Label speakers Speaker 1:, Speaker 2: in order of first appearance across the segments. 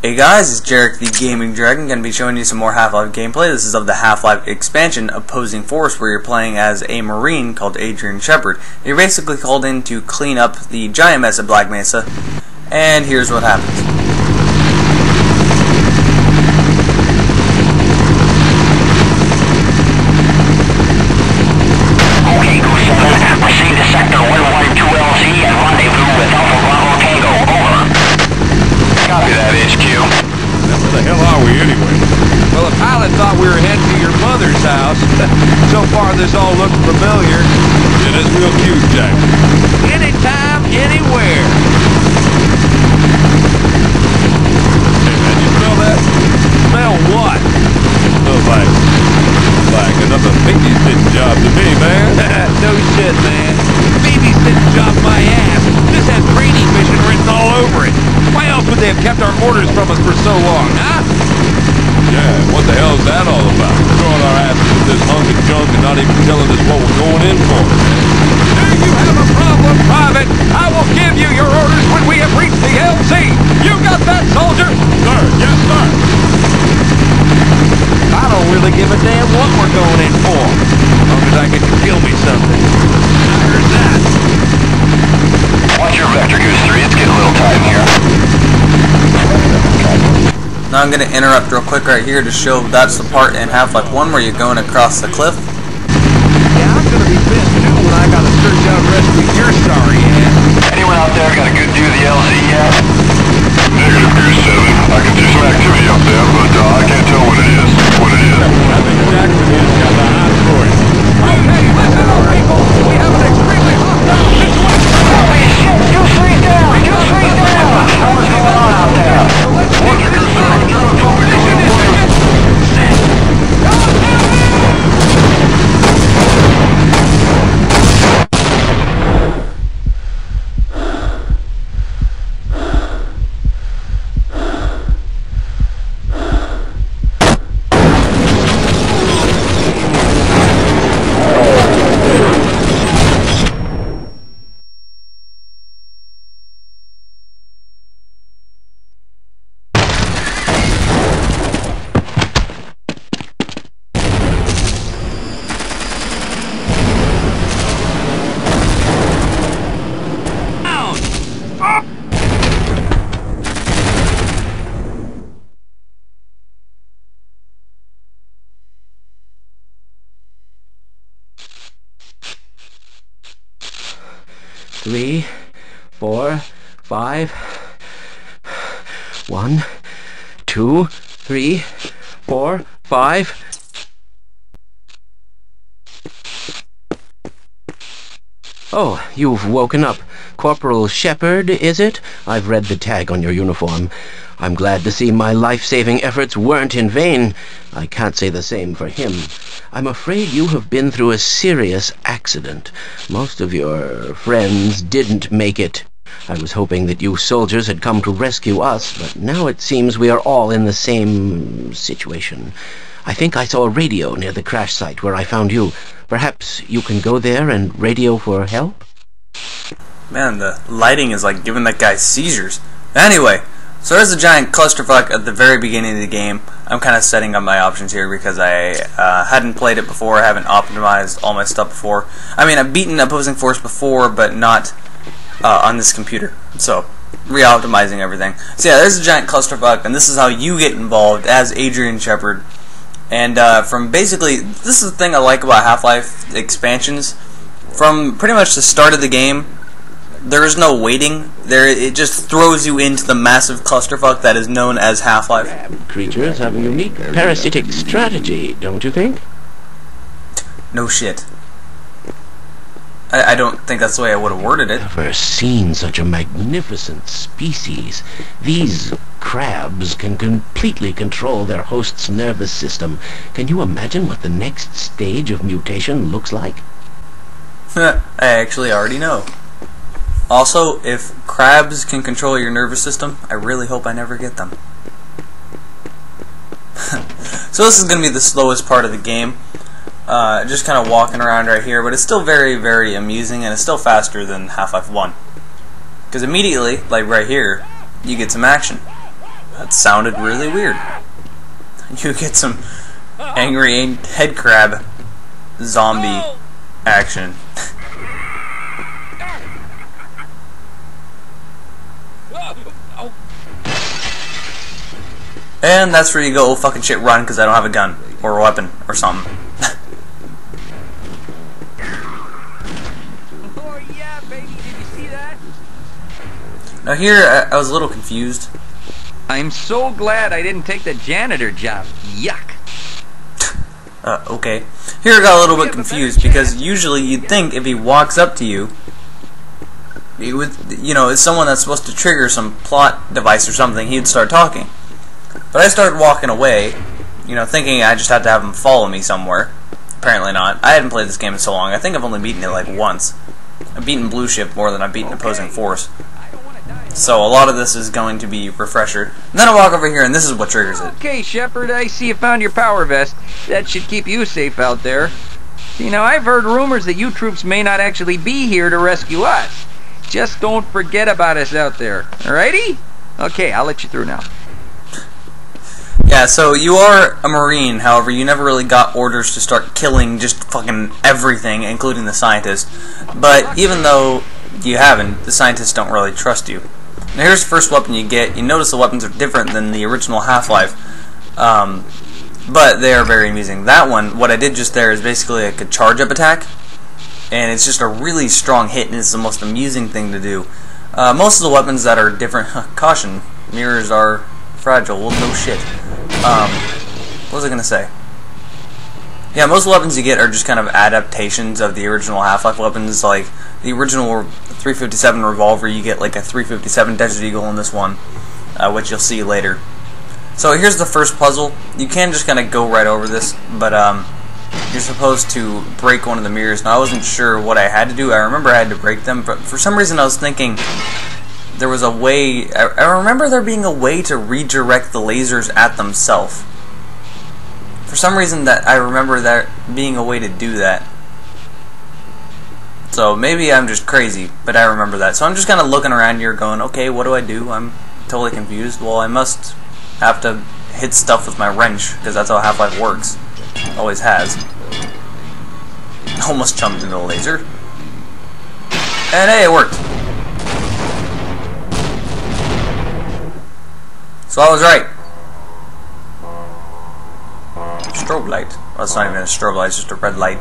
Speaker 1: Hey guys, it's Jarek the Gaming Dragon. Going to be showing you some more Half-Life gameplay. This is of the Half-Life expansion, Opposing Force, where you're playing as a Marine called Adrian Shepard. You're basically called in to clean up the giant mess at Black Mesa, and here's what happens.
Speaker 2: So far, this all looks familiar.
Speaker 3: It is real cute, Jack.
Speaker 2: Anytime, anywhere.
Speaker 3: Hey, man, you smell that?
Speaker 2: Smell what?
Speaker 3: Smells like another babysitting job to me, man.
Speaker 2: No shit, man. Babysitting job my ass. This has training mission written all over it. Why else would they have kept our orders from us for so long, huh?
Speaker 3: Yeah, what the hell is that all about? Throwing our asses with this hunk of junk and not even telling us what we're going in for, man.
Speaker 2: Do you have a problem, Private? I will give you your orders when we have reached the LZ. You got that, soldier?
Speaker 3: Sir, yes, sir.
Speaker 2: I don't really give a damn what we're going in for, as long as I get to kill me something. I heard that.
Speaker 4: Watch your vector, Goose 3. It's getting a little tight in here.
Speaker 1: Now I'm going to interrupt real quick right here to show that's the part in Half-Life 1 where you're going across the cliff.
Speaker 2: Yeah, I'm going to be pissed too when I got to search out and rescue your sorry ass.
Speaker 4: Anyone out there got a good view of the LZ yet? Negative, Goose 7. I can see some activity up there, but I can't tell what it is.
Speaker 3: I think Jack has got the hot for it.
Speaker 2: Okay, listen up, people. We have an extremely hostile situation.
Speaker 4: Holy shit! Goose 3's down! Goose 3's down! What's going on out there?
Speaker 2: Let's take this position.
Speaker 5: Three, 4, 5. 1, 2, 3, 4, 5. Oh, you've woken up. Corporal Shepard, is it? I've read the tag on your uniform. I'm glad to see my life-saving efforts weren't in vain. I can't say the same for him. I'm afraid you have been through a serious accident. Most of your friends didn't make it. I was hoping that you soldiers had come to rescue us, but now it seems we are all in the same situation. I think I saw a radio near the crash site where I found you. Perhaps you can go there and radio for help?
Speaker 1: Man, the lighting is like giving that guy seizures. Anyway, so there's a giant clusterfuck at the very beginning of the game. I'm kind of setting up my options here because I hadn't played it before. I haven't optimized all my stuff before. I mean, I've beaten Opposing Force before, but not on this computer. So, re-optimizing everything. So yeah, there's a giant clusterfuck, and this is how you get involved as Adrian Shepard. And from basically, this is the thing I like about Half-Life expansions. From pretty much the start of the game, there is no waiting. It just throws you into the massive clusterfuck that is known as Half-Life.
Speaker 5: Crab creatures have a unique parasitic strategy, don't you think?
Speaker 1: No shit. I don't think that's the way I would have worded it.
Speaker 5: Never seen such a magnificent species. These crabs can completely control their host's nervous system. Can you imagine what the next stage of mutation looks like?
Speaker 1: I actually already know. Also, if crabs can control your nervous system, I really hope I never get them. So this is going to be the slowest part of the game. Just kind of walking around right here, but it's still very, very amusing, and it's still faster than Half-Life 1. Because immediately, like right here, you get some action. That sounded really weird. You get some angry head crab zombie action. And that's where you go, oh fucking shit, run, because I don't have a gun or a weapon or something.
Speaker 2: Oh yeah, baby, did you see that?
Speaker 1: Now here, I was a little confused.
Speaker 2: I'm so glad I didn't take the janitor job. Yuck.
Speaker 1: Okay. Here I got a little bit confused because usually you'd think if he walks up to you, he would, you know, it's someone that's supposed to trigger some plot device or something, he'd start talking. But I started walking away, you know, thinking I just had to have him follow me somewhere. Apparently not. I hadn't played this game in so long. I think I've only beaten it like once. I've beaten Blue Shift more than I've beaten Opposing Force. So a lot of this is going to be refresher. And then I walk over here and this is what triggers it.
Speaker 2: Okay, Shepard, I see you found your power vest. That should keep you safe out there. You know, I've heard rumors that you troops may not actually be here to rescue us. Just don't forget about us out there. Alrighty? Okay, I'll let you through now.
Speaker 1: Yeah, so you are a Marine, however, you never really got orders to start killing just fucking everything, including the scientists. But even though you haven't, the scientists don't really trust you. Now here's the first weapon you get. You notice the weapons are different than the original Half-Life, but they are very amusing. That one, what I did just there is basically like a charge-up attack, and it's just a really strong hit, and it's the most amusing thing to do. Most of the weapons that are different, caution, mirrors are fragile, well no shit. What was I gonna say? Yeah, most of the weapons you get are just kind of adaptations of the original Half-Life weapons. Like the original 357 revolver, you get like a 357 Desert Eagle in this one, which you'll see later. So here's the first puzzle. You can just kind of go right over this, but you're supposed to break one of the mirrors. Now I wasn't sure what I had to do. I remember I had to break them, but for some reason I was thinking there was a way. I remember there being a way to redirect the lasers at themselves. For some reason that I remember there being a way to do that. So maybe I'm just crazy, but I remember that. So I'm just kind of looking around here going, okay, what do I do? I'm totally confused. Well, I must have to hit stuff with my wrench, because that's how Half-Life works. Always has. Almost jumped into the laser. And hey, it worked. So I was right. Strobe light. Well, it's not even a strobe light, it's just a red light.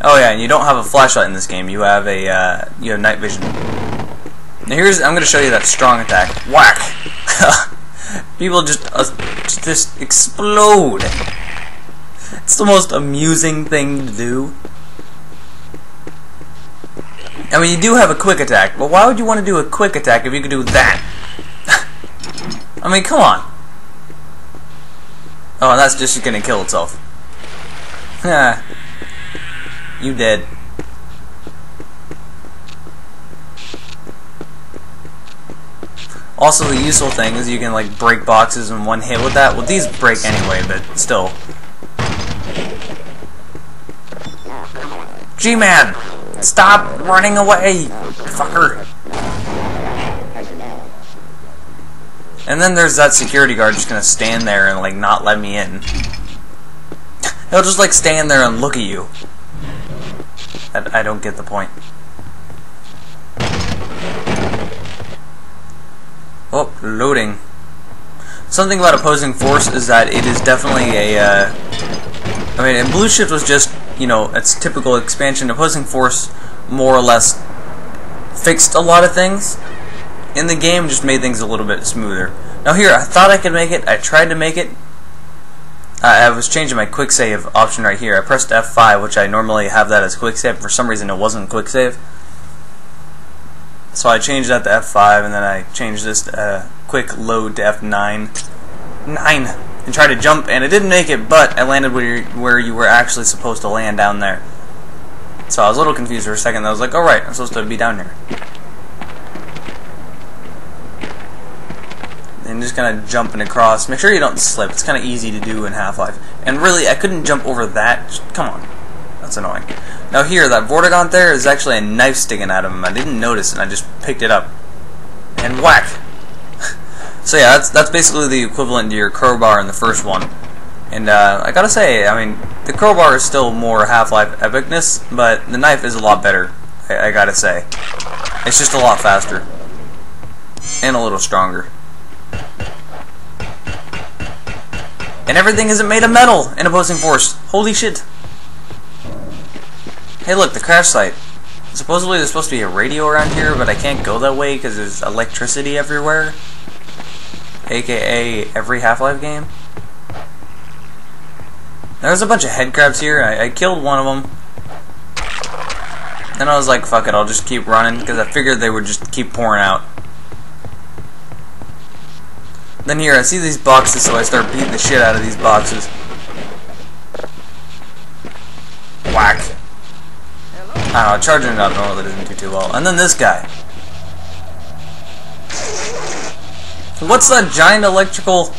Speaker 1: Oh yeah, and you don't have a flashlight in this game. You have a you have night vision. Now I'm going to show you that strong attack. Whack! People just explode. It's the most amusing thing to do. I mean, you do have a quick attack, but why would you want to do a quick attack if you could do that? I mean, come on. Oh, and that's just gonna kill itself. Ah. You dead. Also, the useful thing is you can, like, break boxes in one hit with that. Well, these break anyway, but still. G-Man! Stop running away! Fucker! And then there's that security guard just gonna stand there and like not let me in. He'll just like stand there and look at you. I don't get the point. Oh, loading. Something about Opposing Force is that it is definitely a I mean, and Blue Shift was just, you know, its typical expansion. Opposing Force more or less fixed a lot of things in the game, just made things a little bit smoother. Now here, I thought I could make it. I tried to make it. I was changing my quick save option right here. I pressed F5, which I normally have that as quick save. For some reason, it wasn't quick save. So I changed that to F5, and then I changed this to quick load to F9. And tried to jump, and it didn't make it, but I landed where you were actually supposed to land down there. So I was a little confused for a second. I was like, oh right, I'm supposed to be down here. And just kind of jumping across. Make sure you don't slip. It's kind of easy to do in Half-Life. And really, I couldn't jump over that. Just, come on. That's annoying. Now here, that Vortigaunt there is actually a knife sticking out of him. I didn't notice, and I just picked it up. And whack! So yeah, that's basically the equivalent to your crowbar in the first one. And I gotta say, I mean, the crowbar is still more Half-Life epicness, but the knife is a lot better, I gotta say. It's just a lot faster. And a little stronger. And everything isn't made of metal in Opposing Force. Holy shit. Hey look, the crash site. Supposedly there's supposed to be a radio around here, but I can't go that way because there's electricity everywhere. AKA every Half-Life game. There's a bunch of head crabs here. I killed one of them. Then I was like, fuck it, I'll just keep running because I figured they would just keep pouring out. Then here, I see these boxes, so I start beating the shit out of these boxes. Whack. I don't know, charging it up normally doesn't do too well. And then this guy. What's that giant electrical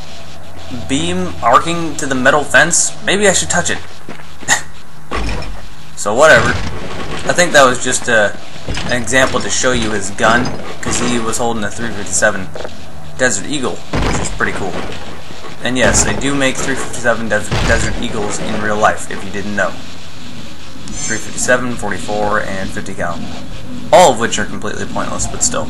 Speaker 1: beam arcing to the metal fence? Maybe I should touch it. So whatever. I think that was just an example to show you his gun, because he was holding a 357 Desert Eagle, which is pretty cool. And yes, they do make 357 Desert Eagles in real life, if you didn't know. 357, 44, and 50 cal. All of which are completely pointless, but still.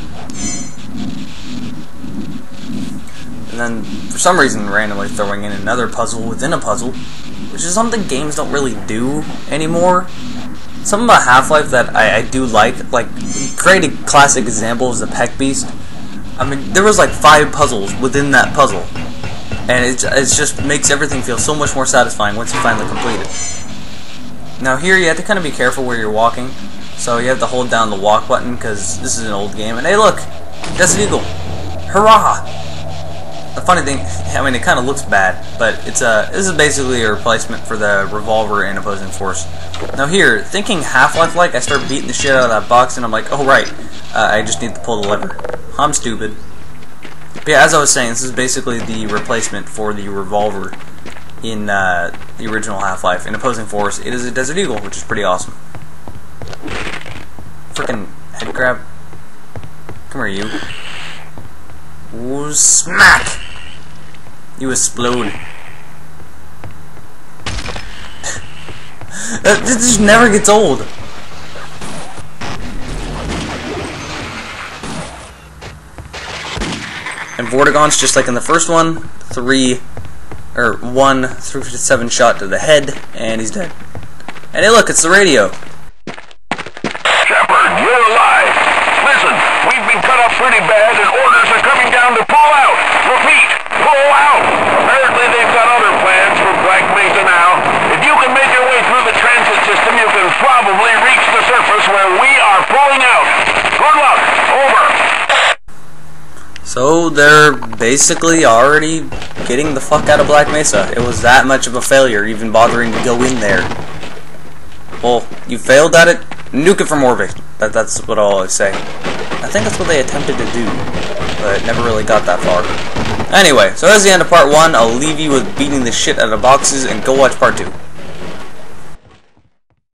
Speaker 1: And then, for some reason, randomly throwing in another puzzle within a puzzle, which is something games don't really do anymore. Something about Half-Life that I do like great classic example is the Peck Beast. I mean, there was like 5 puzzles within that puzzle, and it just makes everything feel so much more satisfying once you finally complete it. Now here you have to kind of be careful where you're walking, so you have to hold down the walk button because this is an old game. And hey look, Desert Eagle, hurrah! The funny thing, I mean, it kind of looks bad, but this is basically a replacement for the revolver in Opposing Force. Now here, thinking Half-Life like, I start beating the shit out of that box, and I'm like, oh right, I just need to pull the lever. I'm stupid. But yeah, as I was saying, this is basically the replacement for the revolver in the original Half-Life. In Opposing Force, it is a Desert Eagle, which is pretty awesome. Frickin' head crab. Come here, you. Ooh, smack! You explode. This just never gets old. And Vortigaunt's just like in the first one, 1 357 shot to the head, and he's dead. And hey look, it's the radio.
Speaker 4: Shepard, you're alive. Listen, we've been cut up pretty bad and orders are coming down to pull out. Repeat, pull out. Apparently they've got other plans for Black Mesa now. If you can make your way through the transit system, you can probably reach the surface where we are pulling out. Good luck. Over.
Speaker 1: So they're basically already getting the fuck out of Black Mesa. It was that much of a failure even bothering to go in there. Well, you failed at it, nuke it from orbit. That's what I'll always say. I think that's what they attempted to do, but never really got that far. Anyway, so that's the end of part 1. I'll leave you with beating the shit out of boxes and go watch part 2.